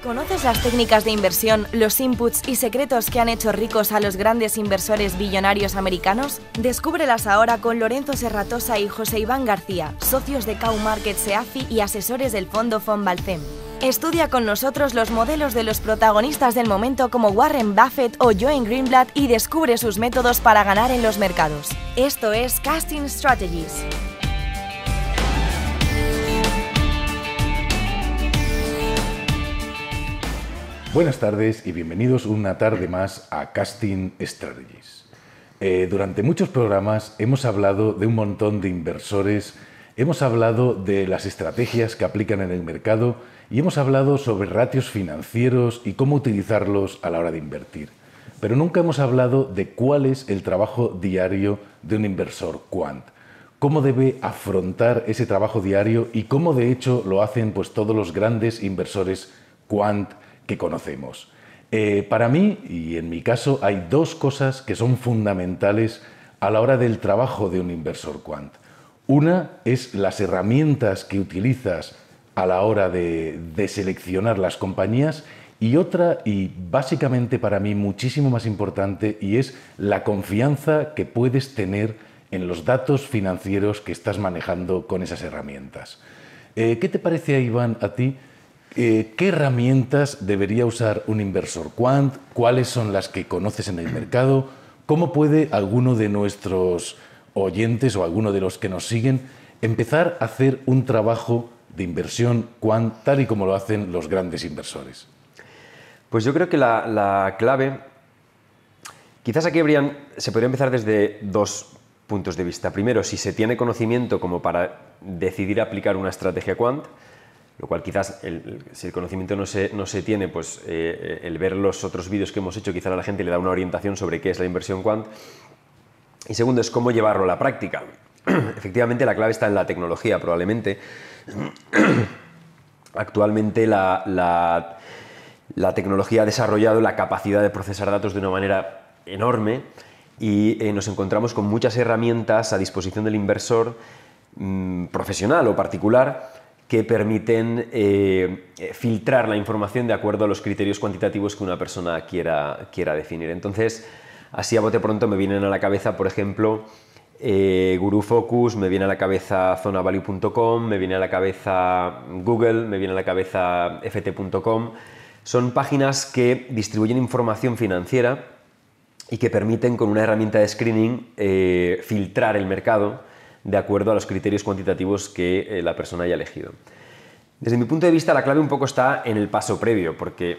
¿Conoces las técnicas de inversión, los inputs y secretos que han hecho ricos a los grandes inversores billonarios americanos? Descúbrelas ahora con Lorenzo Serratosa y José Iván García, socios de Cow Markets EAFI y asesores del fondo Fonbalcem. Estudia con nosotros los modelos de los protagonistas del momento como Warren Buffett o Joan Greenblatt y descubre sus métodos para ganar en los mercados. Esto es Casting Strategies. Buenas tardes y bienvenidos una tarde más a Casting Strategies. Durante muchos programas hemos hablado de un montón de inversores, hemos hablado de las estrategias que aplican en el mercado y hemos hablado sobre ratios financieros y cómo utilizarlos a la hora de invertir. Pero nunca hemos hablado de cuál es el trabajo diario de un inversor quant, cómo debe afrontar ese trabajo diario y cómo de hecho lo hacen pues, todos los grandes inversores quant que conocemos. Para mí, y en mi caso, hay dos cosas que son fundamentales a la hora del trabajo de un inversor quant. Una es las herramientas que utilizas a la hora de seleccionar las compañías y otra, y básicamente para mí muchísimo más importante, y es la confianza que puedes tener en los datos financieros que estás manejando con esas herramientas. ¿Qué te parece, Iván, a ti? ¿Qué herramientas debería usar un inversor quant? ¿Cuáles son las que conoces en el mercado? ¿Cómo puede alguno de nuestros oyentes o alguno de los que nos siguen empezar a hacer un trabajo de inversión quant tal y como lo hacen los grandes inversores? Pues yo creo que la clave, quizás aquí se podría empezar desde dos puntos de vista. Primero, si se tiene conocimiento como para decidir aplicar una estrategia quant, lo cual quizás, si el conocimiento no se tiene, pues el ver los otros vídeos que hemos hecho, quizás a la gente le da una orientación sobre qué es la inversión quant. Y segundo, es cómo llevarlo a la práctica. Efectivamente, la clave está en la tecnología, probablemente. Actualmente la tecnología ha desarrollado la capacidad de procesar datos de una manera enorme y nos encontramos con muchas herramientas a disposición del inversor profesional o particular que permiten filtrar la información de acuerdo a los criterios cuantitativos que una persona quiera definir. Entonces, así a bote pronto me vienen a la cabeza, por ejemplo, Guru Focus, me viene a la cabeza zonavalue.com, me viene a la cabeza Google, me viene a la cabeza ft.com. Son páginas que distribuyen información financiera y que permiten, con una herramienta de screening, filtrar el mercado de acuerdo a los criterios cuantitativos que la persona haya elegido. Desde mi punto de vista, la clave un poco está en el paso previo, porque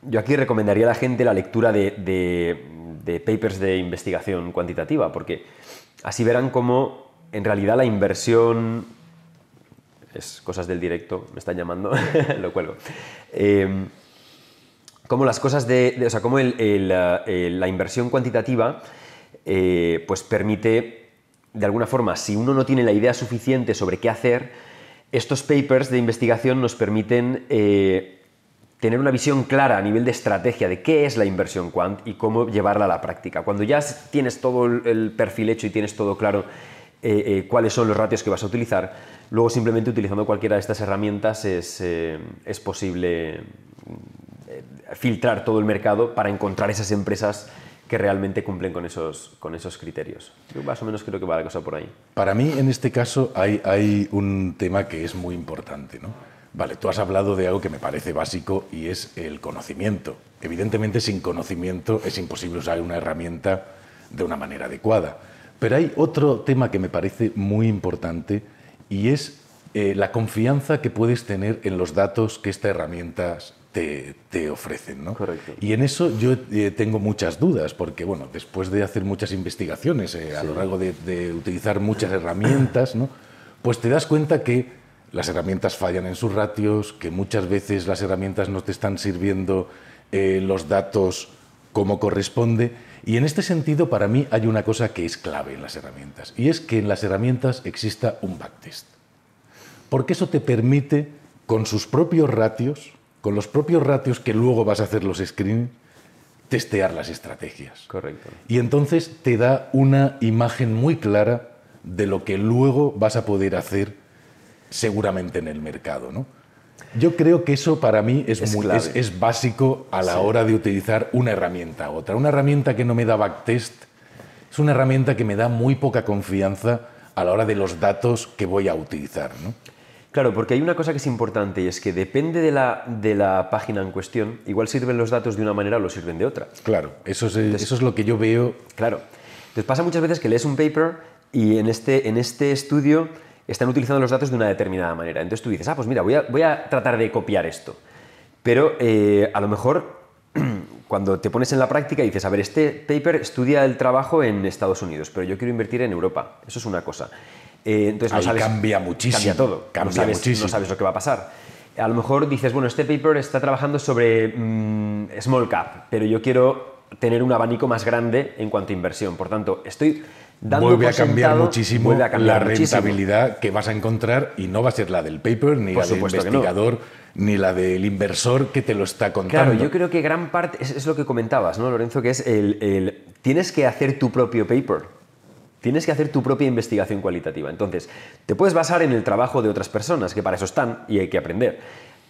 yo aquí recomendaría a la gente la lectura de papers de investigación cuantitativa, porque así verán cómo en realidad la inversión... Es cosas del directo, me están llamando, lo cuelgo. Como las cosas o sea, como la inversión cuantitativa pues permite, de alguna forma, si uno no tiene la idea suficiente sobre qué hacer, estos papers de investigación nos permiten tener una visión clara a nivel de estrategia de qué es la inversión quant y cómo llevarla a la práctica. Cuando ya tienes todo el perfil hecho y tienes todo claro cuáles son los ratios que vas a utilizar, luego simplemente utilizando cualquiera de estas herramientas es posible filtrar todo el mercado para encontrar esas empresas que realmente cumplen con esos criterios. Yo más o menos creo que va la cosa por ahí. Para mí, en este caso, hay un tema que es muy importante, ¿no? Vale, tú has hablado de algo que me parece básico y es el conocimiento. Evidentemente, sin conocimiento es imposible usar una herramienta de una manera adecuada. Pero hay otro tema que me parece muy importante y es la confianza que puedes tener en los datos que estas herramientas te ofrecen, ¿no? Correcto. Y en eso yo tengo muchas dudas, porque bueno, después de hacer muchas investigaciones a lo largo de utilizar muchas herramientas, ¿no? Pues te das cuenta que las herramientas fallan en sus ratios, que muchas veces las herramientas no te están sirviendo los datos como corresponde. Y en este sentido, para mí, hay una cosa que es clave en las herramientas, y es que en las herramientas exista un backtest. Porque eso te permite, con sus propios ratios, con los propios ratios que luego vas a hacer los screening, testear las estrategias. Correcto. Y entonces te da una imagen muy clara de lo que luego vas a poder hacer seguramente en el mercado, ¿no? Yo creo que eso para mí clave. es básico a la hora de utilizar una herramienta u otra. Una herramienta que no me da backtest es una herramienta que me da muy poca confianza a la hora de los datos que voy a utilizar, ¿no? Claro, porque hay una cosa que es importante y es que depende de la página en cuestión, igual sirven los datos de una manera o los sirven de otra. Claro, eso es lo que yo veo. Claro. Entonces pasa muchas veces que lees un paper y en este estudio están utilizando los datos de una determinada manera. Entonces tú dices, pues mira, voy a tratar de copiar esto. Pero a lo mejor cuando te pones en la práctica y dices, a ver, este paper estudia el trabajo en Estados Unidos, pero yo quiero invertir en Europa. Eso es una cosa. Entonces no sabes, cambia muchísimo. Cambia todo. No sabes lo que va a pasar. A lo mejor dices, bueno, este paper está trabajando sobre small cap, pero yo quiero tener un abanico más grande en cuanto a inversión. Por tanto, estoy dando vuelve a cambiar muchísimo la muchísimo. rentabilidad que vas a encontrar y no va a ser la del paper, ni la del investigador, ni la del inversor que te lo está contando. Claro, yo creo que gran parte es lo que comentabas, ¿no, Lorenzo? Que es tienes que hacer tu propio paper. Tienes que hacer tu propia investigación cualitativa. Entonces, te puedes basar en el trabajo de otras personas, que para eso están y hay que aprender.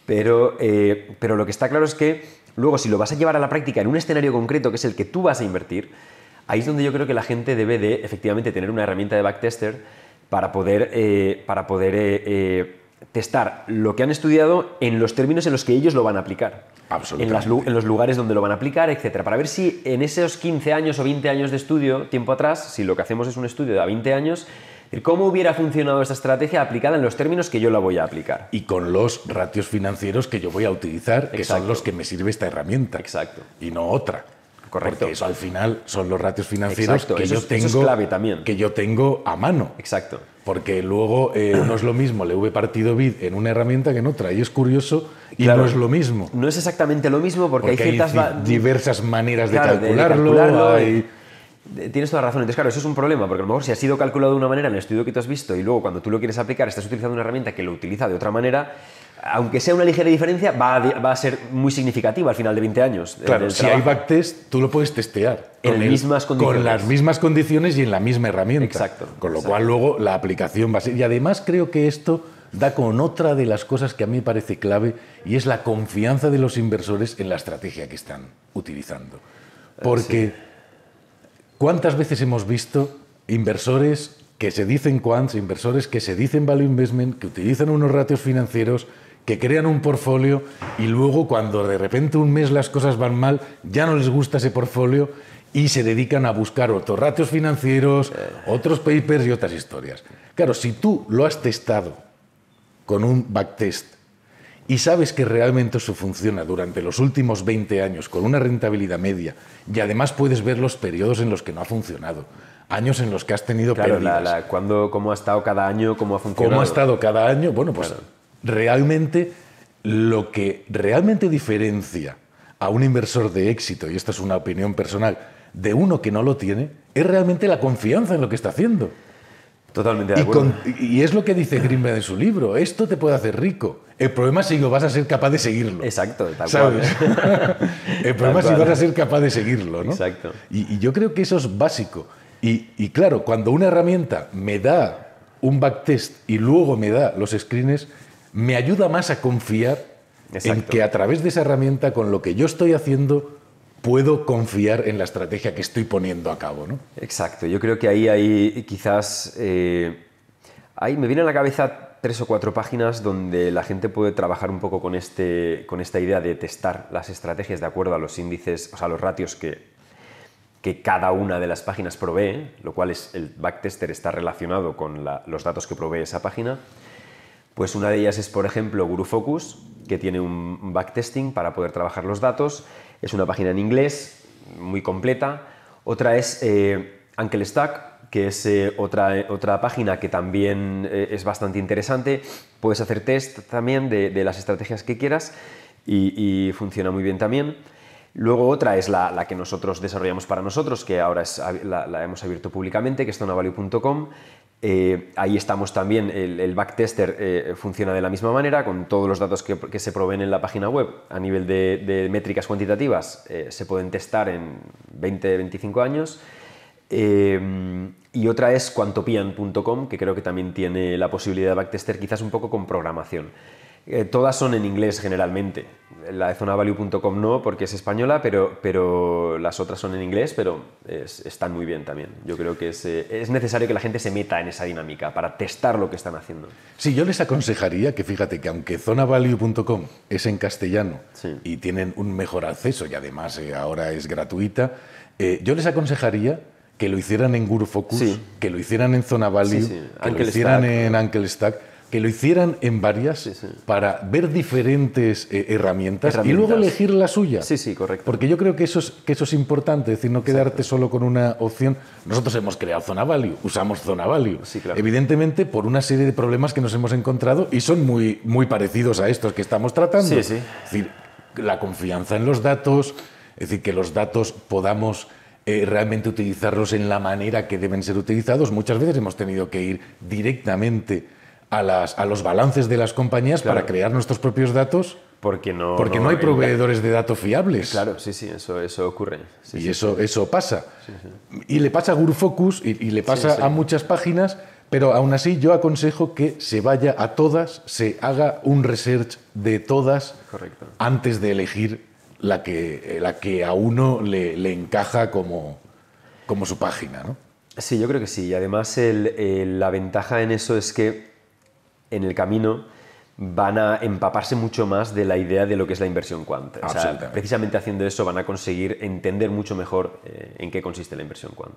Pero lo que está claro es que luego, si lo vas a llevar a la práctica en un escenario concreto, que es el que tú vas a invertir, ahí es donde yo creo que la gente debe de, efectivamente, tener una herramienta de backtester para poder testar lo que han estudiado en los términos en los que ellos lo van a aplicar. Absolutamente. En los lugares donde lo van a aplicar, etcétera. Para ver si en esos 15 años o 20 años de estudio, tiempo atrás, si lo que hacemos es un estudio de a 20 años, cómo hubiera funcionado esta estrategia aplicada en los términos que yo la voy a aplicar. Y con los ratios financieros que yo voy a utilizar, que son los que me sirve esta herramienta. Exacto. Y no otra. Correcto. Porque eso al final son los ratios financieros que eso es clave también. Que yo tengo a mano. Exacto. Porque luego no es lo mismo le V partido vid en una herramienta que en otra. Y es curioso y no es lo mismo. No es exactamente lo mismo porque hay ciertas... diversas maneras de calcularlo. Tienes toda la razón. Entonces, claro, eso es un problema, porque a lo mejor si ha sido calculado de una manera en el estudio que tú has visto y luego cuando tú lo quieres aplicar estás utilizando una herramienta que lo utiliza de otra manera, aunque sea una ligera diferencia, va a ser muy significativa al final de 20 años. Claro, si hay backtest, tú lo puedes testear. Con las mismas condiciones y en la misma herramienta. Exacto. Con lo cual luego la aplicación va a ser... Y además creo que esto da con otra de las cosas que a mí me parece clave y es la confianza de los inversores en la estrategia que están utilizando. Porque ¿cuántas veces hemos visto inversores que se dicen quants, inversores que se dicen value investment, que utilizan unos ratios financieros, que crean un portfolio y luego cuando de repente un mes las cosas van mal, ya no les gusta ese portfolio y se dedican a buscar otros ratios financieros, otros papers y otras historias? Claro, si tú lo has testado con un backtest y sabes que realmente eso funciona durante los últimos 20 años con una rentabilidad media y además puedes ver los periodos en los que no ha funcionado, años en los que has tenido pérdidas. ¿Cómo ha estado cada año? ¿Cómo ha funcionado? ¿Cómo ha estado cada año? Bueno, pues realmente lo que realmente diferencia a un inversor de éxito, y esta es una opinión personal, de uno que no lo tiene, es realmente la confianza en lo que está haciendo. Totalmente de acuerdo. Y es lo que dice Greenberg en su libro, esto te puede hacer rico. El problema es si vas a ser capaz de seguirlo. Exacto, tal ¿sabes? cual. El problema es si vas a ser capaz de seguirlo, ¿no? Exacto. Y yo creo que eso es básico. Y claro, cuando una herramienta me da un backtest y luego me da los screens, me ayuda más a confiar en que a través de esa herramienta, con lo que yo estoy haciendo, puedo confiar en la estrategia que estoy poniendo a cabo, ¿no? Exacto. Yo creo que ahí hay quizás... ahí me viene a la cabeza 3 o 4 páginas donde la gente puede trabajar un poco con esta idea de testar las estrategias de acuerdo a los índices, o sea, los ratios que cada una de las páginas provee, lo cual es el backtester está relacionado con los datos que provee esa página. Pues una de ellas es, por ejemplo, GuruFocus, que tiene un backtesting para poder trabajar los datos. Es una página en inglés, muy completa. Otra es Uncle Stack, que es otra página que también es bastante interesante. Puedes hacer test también de las estrategias que quieras y funciona muy bien también. Luego otra es la que nosotros desarrollamos para nosotros, que ahora la hemos abierto públicamente, que es zonavalue.com. Ahí estamos también, el backtester funciona de la misma manera, con todos los datos que se proveen en la página web a nivel de métricas cuantitativas, se pueden testar en 20-25 años. Y otra es quantopian.com, que creo que también tiene la posibilidad de backtester, quizás un poco con programación. Todas son en inglés generalmente. La de zonavalue.com no, porque es española, pero las otras son en inglés, pero están muy bien también. Yo creo que es necesario que la gente se meta en esa dinámica para testar lo que están haciendo. Sí, yo les aconsejaría que, fíjate, que aunque zonavalue.com es en castellano Sí. y tienen un mejor acceso y además ahora es gratuita, yo les aconsejaría que lo hicieran en GuruFocus, Sí. que lo hicieran en Zonavalue, Sí, sí. que lo Uncle hicieran Stack, en ¿no? Uncle Stack, que lo hicieran en varias Sí, sí. para ver diferentes herramientas y luego elegir la suya. Sí, sí, correcto. Porque yo creo que eso es importante, es decir, no quedarte solo con una opción. Nosotros hemos creado Zonavalue, usamos Zonavalue. Sí, claro. Evidentemente, por una serie de problemas que nos hemos encontrado y son muy, muy parecidos a estos que estamos tratando. Sí, sí. Es decir, la confianza en los datos, es decir, que los datos podamos realmente utilizarlos en la manera que deben ser utilizados. Muchas veces hemos tenido que ir directamente a los balances de las compañías Claro. para crear nuestros propios datos. Porque no Porque no hay proveedores de datos fiables. Claro, sí, sí, eso ocurre. Sí, Y sí. eso pasa. Y le pasa a GuruFocus y le pasa sí. a muchas páginas, pero aún así yo aconsejo que se vaya a todas, se haga un research de todas Correcto. antes de elegir la que a uno le encaja como su página, ¿no? Sí, yo creo que sí. Y además la ventaja en eso es que en el camino van a empaparse mucho más de la idea de lo que es la inversión quant. O sea, Absolutamente. precisamente haciendo eso van a conseguir entender mucho mejor en qué consiste la inversión quant.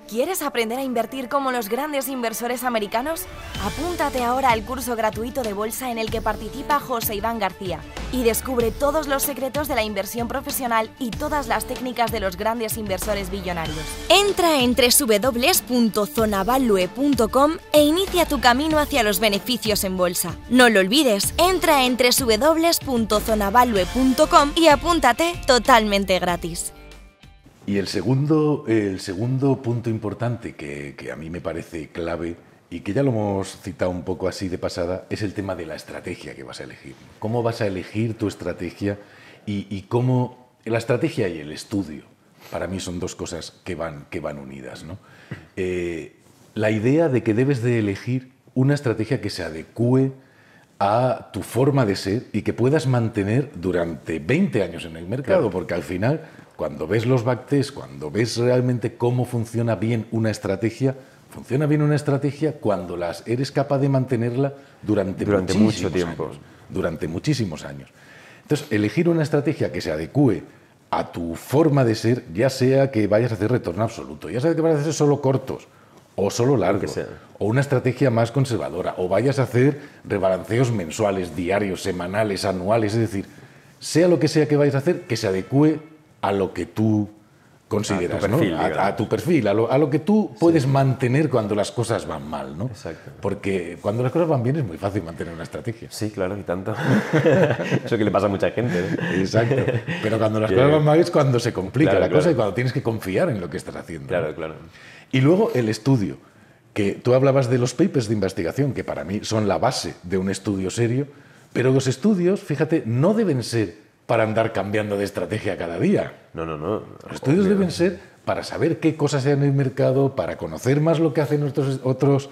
¿Quieres aprender a invertir como los grandes inversores americanos? Apúntate ahora al curso gratuito de bolsa en el que participa José Iván García y descubre todos los secretos de la inversión profesional y todas las técnicas de los grandes inversores billonarios. Entra en www.zonavalue.com e inicia tu camino hacia los beneficios en bolsa. No lo olvides, entra en www.zonavalue.com y apúntate totalmente gratis. Y el segundo punto importante que a mí me parece clave y que ya lo hemos citado un poco así de pasada es el tema de la estrategia que vas a elegir. ¿Cómo vas a elegir tu estrategia y cómo la estrategia y el estudio? Para mí son dos cosas que van unidas, ¿no? La idea de que debes de elegir una estrategia que se adecúe a tu forma de ser y que puedas mantener durante 20 años en el mercado, Claro. porque al final, cuando ves los backtests, cuando ves realmente cómo funciona bien una estrategia cuando eres capaz de mantenerla durante Durante muchísimos mucho tiempo. años, durante muchísimos años. Entonces, elegir una estrategia que se adecúe a tu forma de ser, ya sea que vayas a hacer retorno absoluto, ya sea que vayas a hacer solo cortos o solo largos, sea. o una estrategia más conservadora, o vayas a hacer rebalanceos mensuales, diarios, semanales, anuales, es decir, sea lo que sea que vayas a hacer, que se adecúe a lo que tú consideras, perfil, ¿no? digamos. A tu perfil, a lo que tú puedes mantener cuando las cosas van mal, ¿no? Exacto. Porque cuando las cosas van bien es muy fácil mantener una estrategia. Sí, claro, y tanto. Eso que le pasa a mucha gente. ¿no? Exacto. Pero cuando las Que- cosas van mal es cuando se complica Claro, la cosa claro. y cuando tienes que confiar en lo que estás haciendo. Claro, ¿no? claro. Y luego el estudio, que tú hablabas de los papers de investigación, que para mí son la base de un estudio serio, pero los estudios, fíjate, no deben ser para andar cambiando de estrategia cada día. No. Los estudios deben ser para saber qué cosas hay en el mercado, para conocer más lo que hacen nuestros otros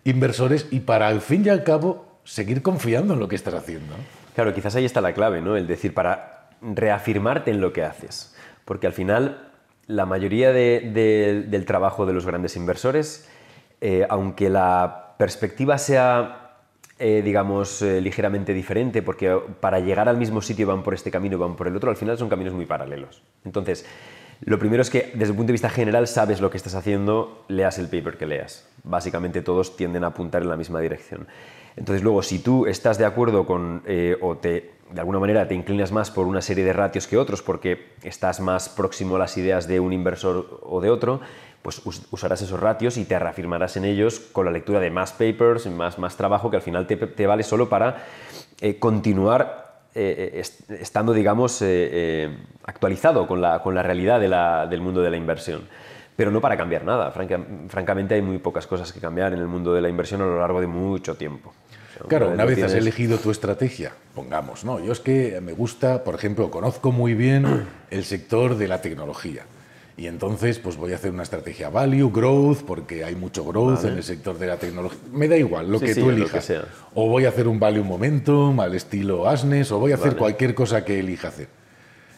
inversores y para, al fin y al cabo, seguir confiando en lo que estás haciendo. Claro, quizás ahí está la clave, ¿no? El decir, para reafirmarte en lo que haces. Porque al final, la mayoría del trabajo de los grandes inversores, aunque la perspectiva sea, digamos, ligeramente diferente, porque para llegar al mismo sitio van por este camino, van por el otro, al final son caminos muy paralelos. Entonces, lo primero es que, desde el punto de vista general, sabes lo que estás haciendo, leas el paper que leas. Básicamente todos tienden a apuntar en la misma dirección. Entonces, luego, si tú estás de acuerdo con, de alguna manera te inclinas más por una serie de ratios que otros, porque estás más próximo a las ideas de un inversor o de otro, pues usarás esos ratios y te reafirmarás en ellos con la lectura de más papers, más trabajo, que al final te vale solo para continuar estando, digamos, actualizado con la realidad del mundo de la inversión. Pero no para cambiar nada. Francamente, hay muy pocas cosas que cambiar en el mundo de la inversión a lo largo de mucho tiempo. O sea, Claro, una vez has tienes- elegido tu estrategia, pongamos, ¿no? Yo es que me gusta, por ejemplo, conozco muy bien el sector de la tecnología Y entonces, pues voy a hacer una estrategia value, growth, porque hay mucho growth en el sector de la tecnología. Me da igual, lo que tú elijas. Lo que sea. O voy a hacer un value momentum al estilo Asnes, o voy a hacer cualquier cosa que elija hacer.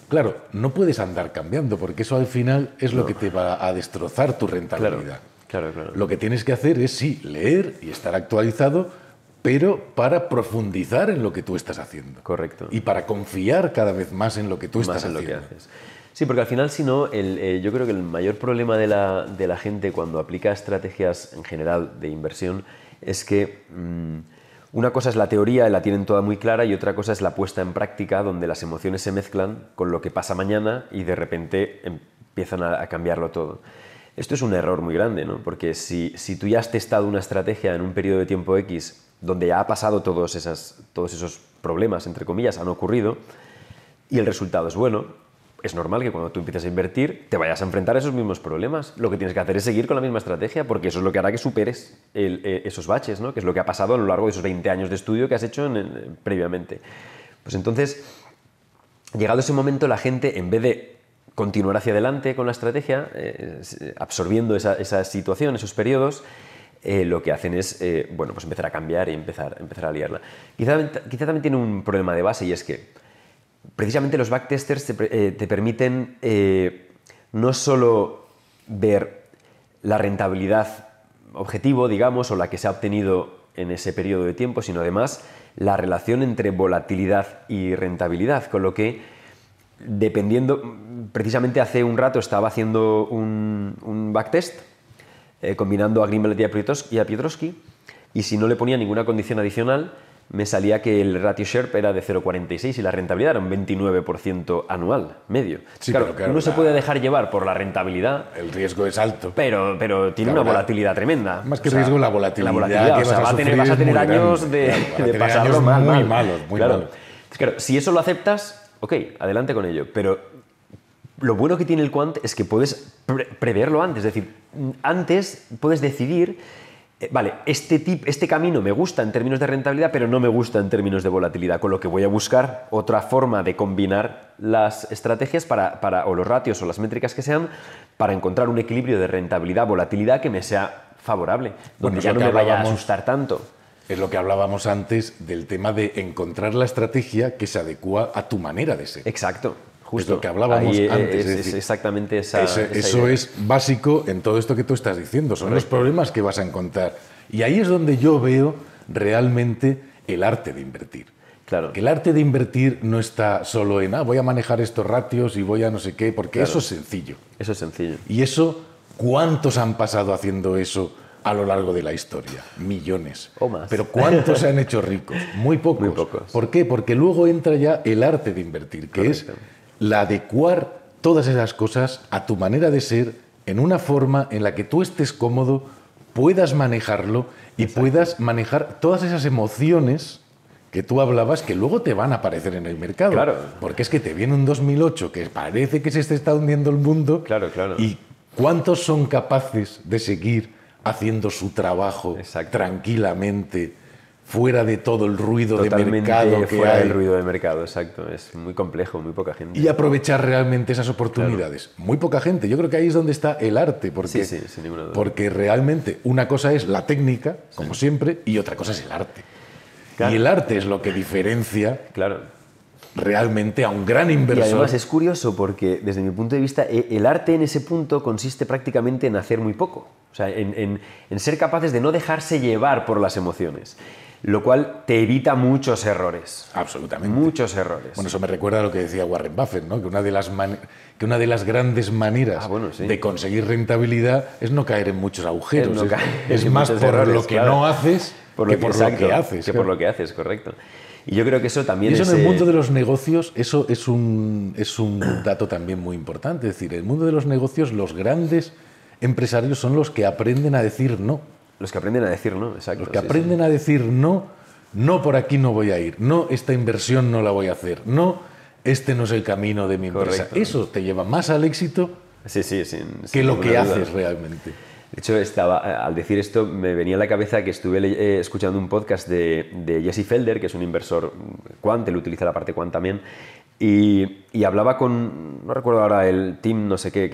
Claro, no puedes andar cambiando, porque eso al final es lo que te va a destrozar tu rentabilidad. Claro. Lo que tienes que hacer es, sí, leer y estar actualizado, pero para profundizar en lo que tú estás haciendo. Correcto. Y para confiar cada vez más en lo que tú estás haciendo. Lo que haces. Sí, porque al final, si no, yo creo que el mayor problema de la gente cuando aplica estrategias en general de inversión es que una cosa es la teoría, la tienen toda muy clara, y otra cosa es la puesta en práctica, donde las emociones se mezclan con lo que pasa mañana y de repente empiezan a cambiarlo todo. Esto es un error muy grande, ¿no? Porque si tú ya has testado una estrategia en un periodo de tiempo X donde ya ha pasado todos esos problemas, entre comillas, han ocurrido, y el resultado es bueno, es normal que cuando tú empieces a invertir te vayas a enfrentar a esos mismos problemas. Lo que tienes que hacer es seguir con la misma estrategia, porque eso es lo que hará que superes esos baches, ¿no? Que es lo que ha pasado a lo largo de esos 20 años de estudio que has hecho previamente. Pues entonces, llegado ese momento, la gente, en vez de continuar hacia adelante con la estrategia, absorbiendo esa situación, esos periodos, lo que hacen es pues empezar a cambiar y empezar a liarla. Quizá también tiene un problema de base, y es que precisamente los backtesters te permiten no solo ver la rentabilidad objetivo, digamos, o la que se ha obtenido en ese periodo de tiempo, sino además la relación entre volatilidad y rentabilidad, con lo que, dependiendo, precisamente hace un rato estaba haciendo un backtest combinando a Greenblatt y a Piotrowski, y si no le ponía ninguna condición adicional, me salía que el ratio Sharpe era de 0,46 y la rentabilidad era un 29% anual, medio. Sí, claro, pero uno se puede dejar llevar por la rentabilidad. El riesgo es alto. Pero tiene una volatilidad tremenda. Más que riesgo, la volatilidad. O sea, vas a tener años de pasarlo mal. Muy malos, muy malos. Claro, si eso lo aceptas, ok, adelante con ello. Pero lo bueno que tiene el quant es que puedes preverlo antes. Es decir, antes puedes decidir, vale, este camino me gusta en términos de rentabilidad, pero no me gusta en términos de volatilidad, con lo que voy a buscar otra forma de combinar las estrategias o los ratios o las métricas que sean, para encontrar un equilibrio de rentabilidad-volatilidad que me sea favorable, donde ya no me vaya a asustar tanto. Es lo que hablábamos antes del tema de encontrar la estrategia que se adecua a tu manera de ser. Exacto. Justo. Es lo que hablábamos antes. Es exactamente esa eso idea. Es básico en todo esto que tú estás diciendo. Son los problemas que vas a encontrar. Y ahí es donde yo veo realmente el arte de invertir. Claro. Que el arte de invertir no está solo en voy a manejar estos ratios y voy a no sé qué, porque eso es sencillo. Eso es sencillo. Y eso, ¿cuántos han pasado haciendo eso a lo largo de la historia? Millones. O más. Pero ¿cuántos se han hecho ricos? Muy pocos. Muy pocos. ¿Por qué? Porque luego entra ya el arte de invertir, que es la adecuar todas esas cosas a tu manera de ser, en una forma en la que tú estés cómodo, puedas manejarlo y puedas manejar todas esas emociones que tú hablabas, que luego te van a aparecer en el mercado. Claro. Porque es que te viene un 2008 que parece que se está hundiendo el mundo. Claro. Y ¿cuántos son capaces de seguir haciendo su trabajo tranquilamente, fuera de todo el ruido de mercado que fuera hay? del ruido de mercado, exacto. Es muy complejo, muy poca gente. Y aprovechar realmente esas oportunidades. Muy poca gente. Yo creo que ahí es donde está el arte. Porque, sí, sin ninguna duda. Porque realmente una cosa es la técnica, como siempre, y otra cosa es el arte. Claro. Y el arte es lo que diferencia realmente a un gran inversor. Y además es curioso porque, desde mi punto de vista, el arte en ese punto consiste prácticamente en hacer muy poco. O sea, en ser capaces de no dejarse llevar por las emociones. Lo cual te evita muchos errores. Absolutamente. Muchos errores. Bueno, eso me recuerda a lo que decía Warren Buffett, ¿no? Que una de las grandes maneras de conseguir rentabilidad es no caer en muchos agujeros. Es más por errores, lo que no haces que por lo que haces. Que por lo que haces, correcto. Y yo creo que eso también en el mundo de los negocios, eso es un dato también muy importante. Es decir, en el mundo de los negocios, los grandes empresarios son los que aprenden a decir no. Los que aprenden a decir no, exacto. Los que aprenden a decir no por aquí no voy a ir, no, esta inversión no la voy a hacer, no, este no es el camino de mi empresa. Eso te lleva más al éxito que lo que haces realmente. De hecho, al decir esto, me venía a la cabeza que estuve escuchando un podcast de Jesse Felder, que es un inversor quant, él utiliza la parte quant también, Y hablaba con, no recuerdo ahora, el team, no sé qué,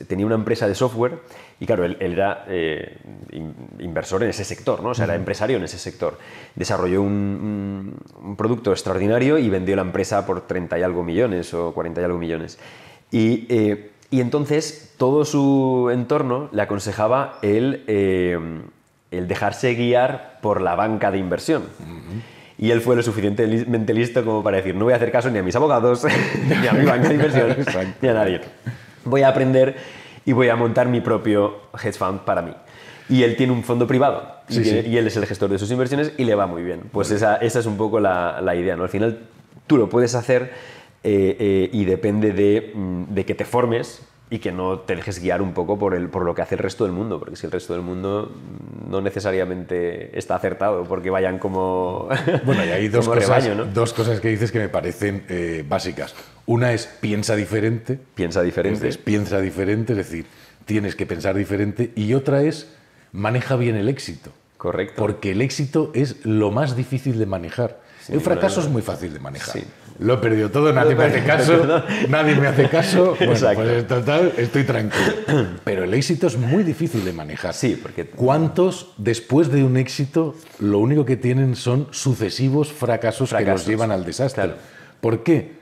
tenía una empresa de software y claro, él era inversor en ese sector, ¿no? O sea, era empresario en ese sector. Desarrolló un producto extraordinario y vendió la empresa por 30 y algo millones o 40 y algo millones. Y entonces todo su entorno le aconsejaba el dejarse guiar por la banca de inversión. Y él fue lo suficientemente listo como para decir, no voy a hacer caso ni a mis abogados, ni a mi banca de inversión, ni a nadie. Voy a aprender y voy a montar mi propio hedge fund para mí. Y él tiene un fondo privado y él es el gestor de sus inversiones y le va muy bien. Pues esa es un poco la idea, ¿no? Al final tú lo puedes hacer y depende de que te formes y que no te dejes guiar un poco por lo que hace el resto del mundo, porque si el resto del mundo no necesariamente está acertado porque vayan como bueno, y hay dos cosas que dices que me parecen básicas. Una es piensa diferente. Piensa diferente. Piensa diferente, es decir, tienes que pensar diferente. Y otra es maneja bien el éxito. Correcto. Porque el éxito es lo más difícil de manejar. El fracaso es muy fácil de manejar. Sí. Lo he perdido todo, nadie me hace caso, nadie me hace caso, bueno, pues en total estoy tranquilo. Pero el éxito es muy difícil de manejar. Sí, porque... ¿Cuántos, después de un éxito, lo único que tienen son sucesivos fracasos que los llevan al desastre? Claro. ¿Por qué?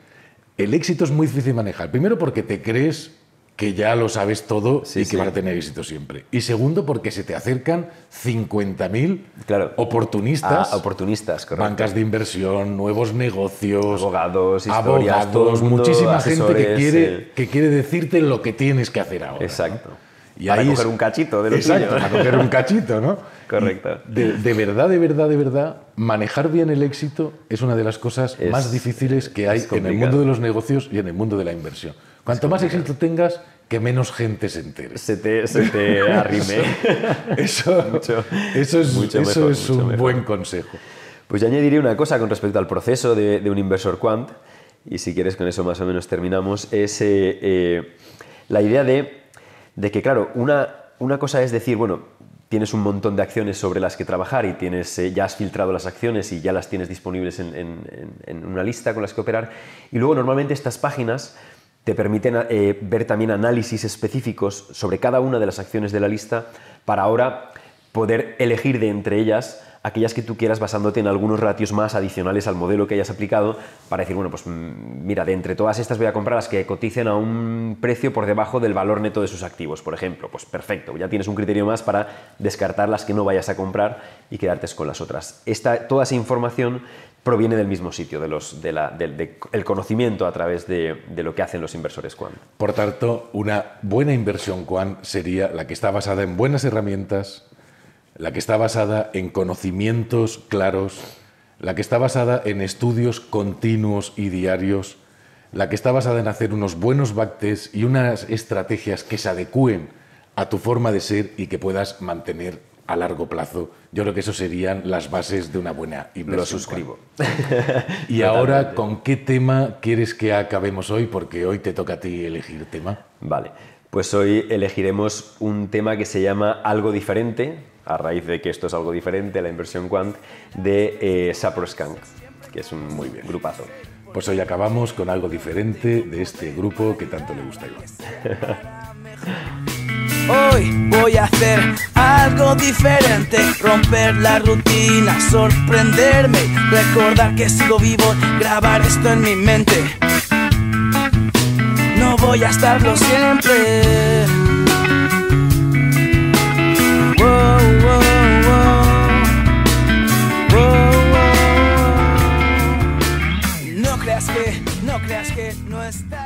El éxito es muy difícil de manejar. Primero, porque te crees que ya lo sabes todo y que vas a tener éxito siempre. Y segundo, porque se te acercan 50.000 oportunistas. Oportunistas, correcto. Bancas de inversión, nuevos negocios, abogados, historias, todo el mundo, muchísima gente que quiere decirte lo que tienes que hacer ahora. Exacto. ¿No? Y para coger un cachito de lo tuyo. Para coger un cachito, ¿no? Correcto. De verdad, manejar bien el éxito es una de las cosas más difíciles que hay en el mundo de los negocios y en el mundo de la inversión. Cuanto más éxito tengas, que menos gente se entere. Se te arrime. Eso es un buen consejo. Pues yo añadiría una cosa con respecto al proceso de un inversor quant, y si quieres con eso más o menos terminamos, es la idea de que, claro, una cosa es decir, bueno, tienes un montón de acciones sobre las que trabajar y ya has filtrado las acciones y ya las tienes disponibles en una lista con las que operar, y luego normalmente estas páginas te permiten ver también análisis específicos sobre cada una de las acciones de la lista para ahora poder elegir de entre ellas aquellas que tú quieras basándote en algunos ratios más adicionales al modelo que hayas aplicado para decir, bueno, pues mira, de entre todas estas voy a comprar las que coticen a un precio por debajo del valor neto de sus activos, por ejemplo. Pues perfecto, ya tienes un criterio más para descartar las que no vayas a comprar y quedarte con las otras. Toda esa información proviene del mismo sitio, del conocimiento a través de lo que hacen los inversores quant. Por tanto, una buena inversión quant sería la que está basada en buenas herramientas, la que está basada en conocimientos claros, la que está basada en estudios continuos y diarios, la que está basada en hacer unos buenos backtests y unas estrategias que se adecúen a tu forma de ser y que puedas mantener a largo plazo. Yo creo que eso serían las bases de una buena inversión. Lo suscribo. Y ahora, ¿con qué tema quieres que acabemos hoy? Porque hoy te toca a ti elegir tema. Vale, pues hoy elegiremos un tema que se llama Algo Diferente, a raíz de que esto es algo diferente, la inversión quant, de Saproscan, que es un muy bien grupazo. Pues hoy acabamos con algo diferente de este grupo que tanto le gusta a Iván. Hoy voy a hacer algo diferente, romper la rutina, sorprenderme, recordar que sigo vivo, grabar esto en mi mente. No voy a estarlo siempre. Wow, wow, wow. Wow, wow, wow. No creas que no está.